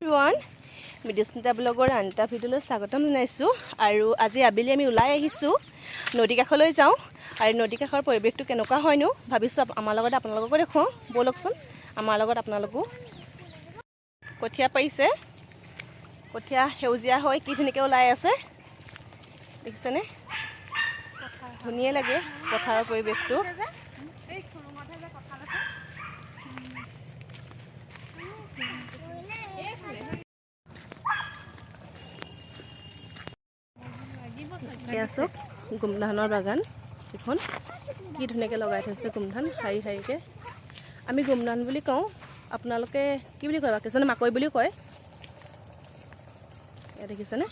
everyone, বিদ্যুস্মিতা ব্লগৰ আন এটা ভিডিঅ'লৈ স্বাগতম জনাইছোঁ। আৰু আজি আবেলি আমি ওলাই আহিছোঁ, নদী কাষলৈ যাওঁ। আৰু নদী কাষৰ পৰিৱেশটো কেনেকুৱা হয়নো ভাবিছোঁ আমাৰ লগত আপোনালোককো দেখুৱাওঁ। ব'লকচোন আমাৰ লগত আপোনালোকো। কঠীয়া পাৰিছে, কঠীয়া সেউজীয়া হৈ কি ধুনীয়াকৈ ওলাই আছে দেখিছেনে? ধুনীয়া লাগে পথাৰৰ পৰিৱেশটো। এয়া চাওক গোমধানৰ বাগান এখন, কি ধুনীয়াকৈ লগাই থৈছে গোমধান শাৰী শাৰীকৈ। আমি গোমধান বুলি কওঁ, আপোনালোকে কি বুলি কয় বা কিছুমানে মাকৈ বুলিও কয়। এয়া দেখিছেনে?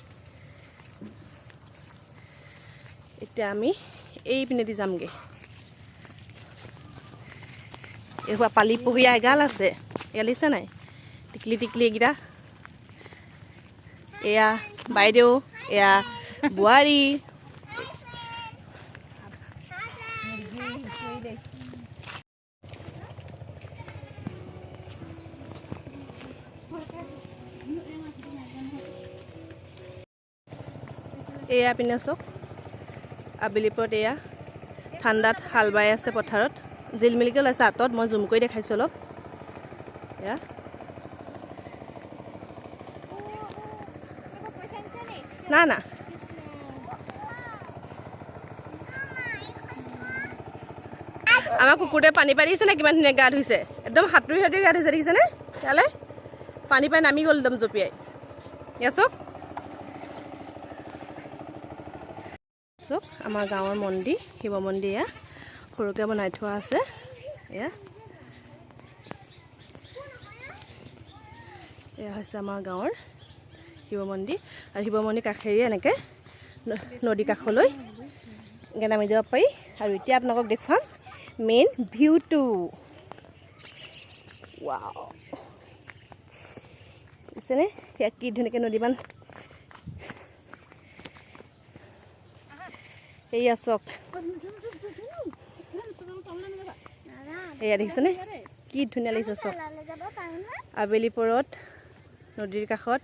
এতিয়া আমি এই পিনেদি যামগৈ। এইবোৰ পালি পহীয়া এগাল আছে, এয়া দেখিছে নাই? টিকলি টিকলি এইকেইটা। এয়া বাইদেউ, এয়া বোৱাৰী। এয়া পিনে চাওক আবেলি পৰত, এয়া ঠাণ্ডাত হাল বাই আছে পথাৰত, জিলমিলকৈ ওলাইছে আঁতৰত। মই জুম কৰি দেখাইছোঁ অলপ। এয়া না না আমাৰ কুকুৰটোৱে পানী পাই দিছে নে? কিমান ধুনীয়া গা ধুইছে, একদম সাঁতুৰি সাঁতুৰি গা ধুইছে দেখিছেনে? ইয়ালৈ পানী পাই নামি গ'ল একদম জঁপিয়াই। ইয়াত চাওক চাওক আমাৰ গাঁৱৰ মন্দিৰ, শিৱ মন্দিৰ। এয়া সৰুকৈ বনাই থোৱা আছে। এয়া এয়া হৈছে আমাৰ গাঁৱৰ শিৱ মন্দিৰ। আৰু শিৱ মন্দিৰ কাষেৰে এনেকৈ নদী কাষলৈ এনেকৈ নামি যাব পাৰি। আৰু এতিয়া আপোনালোকক দেখুৱাম মেইন ভিউটো। ৱাও, দেখিছেনে? সেয়া কি ধুনীয়াকৈ নদীবান। এয়া চাওক, এয়া দেখিছেনে কি ধুনীয়া লাগিছে চাওক। আবেলি পৰত নদীৰ কাষত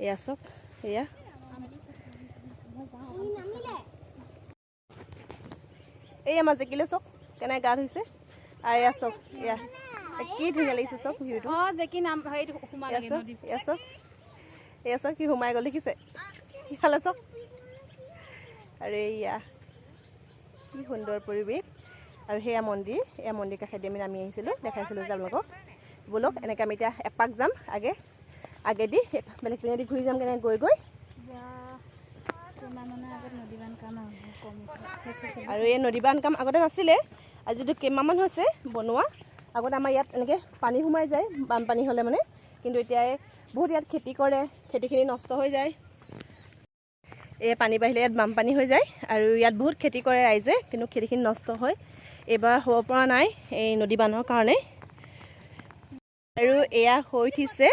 এয়া চাওক। এয়া এই আমাৰ জেকিলে চাওক কেনেকৈ গা ধুইছে। আৰু এয়া চাওক, এয়া কি ধুনীয়া লাগিছে চাওক ভিউটো। এয়া চাওক, এয়া চাওক কি সোমাই গ'ল দেখিছে? ইফালে চাওক। আৰু এয়া কি সুন্দৰ পৰিৱেশ। আৰু সেয়া মন্দিৰ, এয়া মন্দিৰ কাষেদি আমি নামি আহিছিলোঁ, দেখাইছিলোঁ যে আপোনালোকক। ব'লক এনেকৈ আমি এতিয়া এপাক যাম আগেদি, বেলেগ পিনেদি ঘূৰি যাম কেনেকৈ গৈ গৈ। আৰু এই নদীবান কাম আগতে নাছিলে, আজিতো কেইমাহমান হৈছে বনোৱা। আগতে আমাৰ ইয়াত এনেকৈ পানী সোমাই যায় বানপানী হ'লে মানে, কিন্তু এতিয়া বহুত ইয়াত খেতি কৰে, খেতিখিনি নষ্ট হৈ যায়। এই পানী বাঢ়িলে ইয়াত বানপানী হৈ যায়, আৰু ইয়াত বহুত খেতি কৰে ৰাইজে, কিন্তু খেতিখিনি নষ্ট হয়। এইবাৰ হ'ব পৰা নাই এই নদী বান্ধৰ কাৰণে। আৰু এয়া হৈ উঠিছে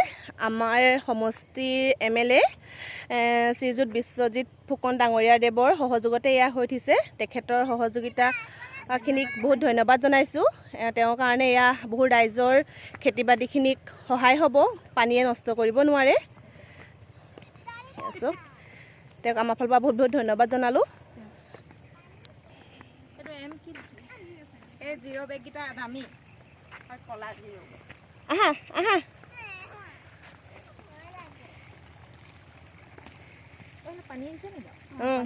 আমাৰ সমষ্টিৰ MLA শ্ৰীযুত বিশ্বজিৎ ফুকন ডাঙৰীয়া দেৱৰ সহযোগতে এয়া হৈ উঠিছে। তেখেতৰ সহযোগিতাখিনিক বহুত ধন্যবাদ জনাইছোঁ। তেওঁৰ কাৰণে এয়া বহুত ৰাইজৰ খেতি বাতিখিনিক সহায় হ'ব, পানীয়ে নষ্ট কৰিব নোৱাৰে। তেওঁক আমাৰ ফালৰ পৰা বহুত বহুত ধন্যবাদ জনালোঁ। আহা আহা,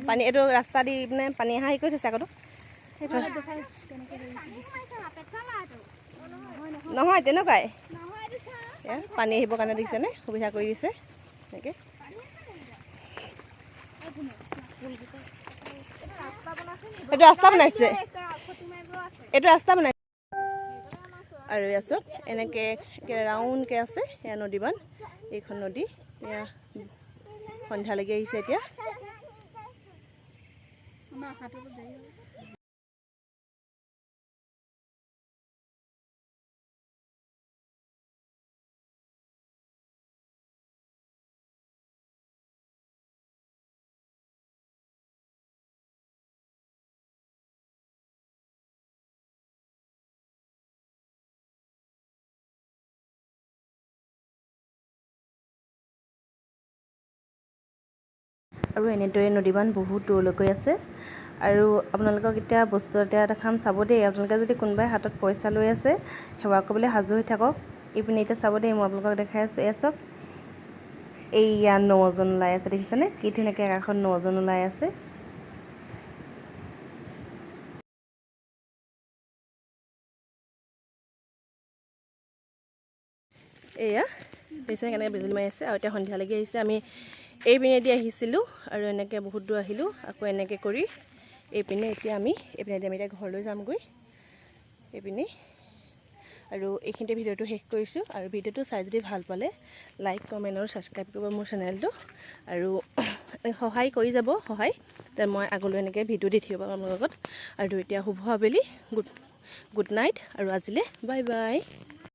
পানী এইটো ৰাস্তা দি মানে পানী অহা হেৰি কৰি থৈছে আকৌ। নহয় তেনেকুৱাই, পানী আহিবৰ কাৰণে দেখিছেনে সুবিধা কৰি দিছে এনেকৈ। এইটো ৰাস্তা বনাইছে, এইটো ৰাস্তা বনাইছে। আৰু এয়া চাওক এনেকৈ ৰাউণ্ডকৈ আছে এয়া নদীবান। এইখন নদী এয়া সন্ধিয়ালৈকে আহিছে এতিয়া। আৰু এনেদৰে নদীবান বহুত দূৰলৈকে আছে। আৰু আপোনালোকক এতিয়া বস্তু এটা দেখাম, চাব দেই। আপোনালোকে যদি কোনোবাই হাতত পইচা লৈ আছে সেৱা কৰিবলৈ সাজু হৈ থাকক। এইপিনে এতিয়া চাব দেই, মই আপোনালোকক দেখাই আছোঁ। এয়া চাওক, এইয়া নজন ওলাই আছে, দেখিছেনে? কি ধুনীয়াকৈ আকাশত নজন ওলাই আছে। এয়া দেখিছেনে কেনেকৈ বিজুলী মাৰি আছে। আৰু এতিয়া সন্ধিয়া লাগি আহিছে। আমি এইপিনেদি আহিছিলোঁ আৰু এনেকৈ বহুত দূৰ আহিলোঁ, আকৌ এনেকৈ কৰি এইপিনে এতিয়া আমি এতিয়া ঘৰলৈ যামগৈ এইপিনে। আৰু এইখিনিতে ভিডিঅ'টো শেষ কৰিছোঁ। আৰু ভিডিঅ'টো চাই যদি ভাল পালে লাইক, কমেণ্ট আৰু ছাবস্ক্ৰাইব কৰিব মোৰ চেনেলটো। আৰু সহায় কৰি যাব, তে মই আগলৈ এনেকৈ ভিডিঅ' দি থাকিব পাৰোঁ আপোনাৰ লগত। আৰু এতিয়া শুভ আবেলি, গুড নাইট, আৰু আজিলৈ বাই বাই।